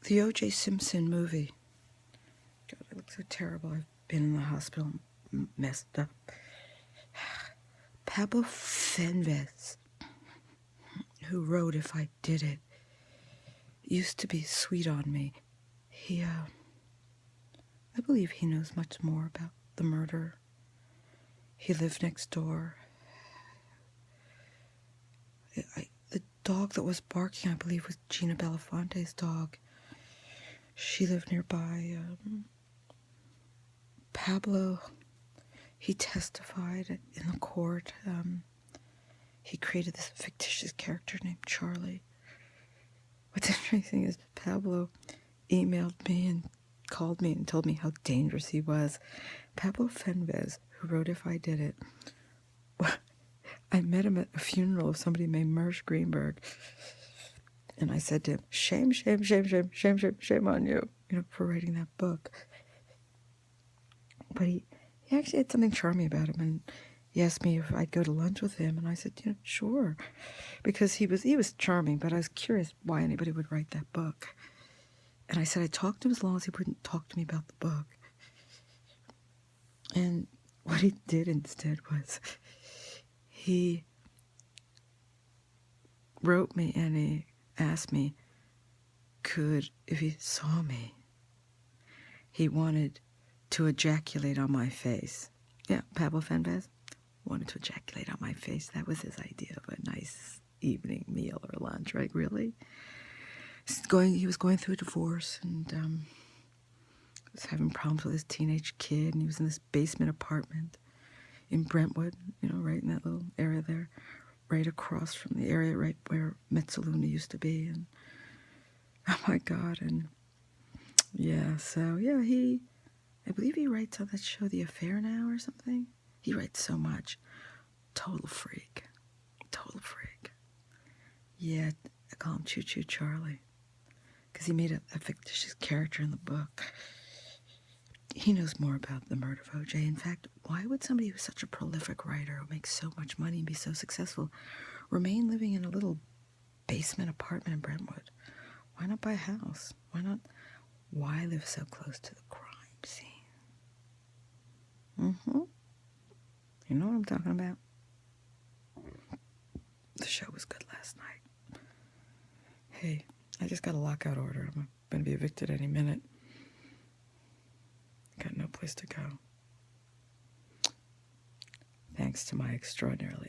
The O.J. Simpson movie. God, I look so terrible. I've been in the hospital, messed up. Pablo Fenvej, who wrote If I Did It, used to be sweet on me. I believe he knows much more about the murder. He lived next door. The dog that was barking, I believe, was Gina Belafonte's dog. She lived nearby. Pablo, he testified in the court. He created this fictitious character named Charlie. What's interesting is Pablo emailed me and called me and told me how dangerous he was. Pablo Fenvej, who wrote If I Did It, I met him at a funeral of somebody named Mersh Greenberg. And I said to him, shame, shame, shame, shame, shame, shame, shame on you, for writing that book. But he actually had something charming about him, and he asked me if I'd go to lunch with him, and I said, sure, because he was charming, but I was curious why anybody would write that book. And I said I'd talk to him as long as he wouldn't talk to me about the book. And what he did instead was he wrote me and he asked me if he saw me, he wanted to ejaculate on my face. Yeah, Pablo Fenvej wanted to ejaculate on my face. That was his idea of a nice evening meal or lunch, right? Really? He was going through a divorce and was having problems with his teenage kid, and he was in this basement apartment in Brentwood, right in that little area there, right across from the area right where Mezzaluna used to be. And oh my God, and I believe he writes on that show The Affair now or something. He writes so much. Total freak. Yeah, I call him Choo Choo Charlie, because he made a fictitious character in the book. He knows more about the murder of O.J. In fact, why would somebody who's such a prolific writer who makes so much money and be so successful remain living in a little basement apartment in Brentwood? Why not buy a house? Why live so close to the crime scene? You know what I'm talking about? The show was good last night. Hey, I just got a lockout order. I'm going to be evicted any minute. Got no place to go. Thanks to my extraordinarily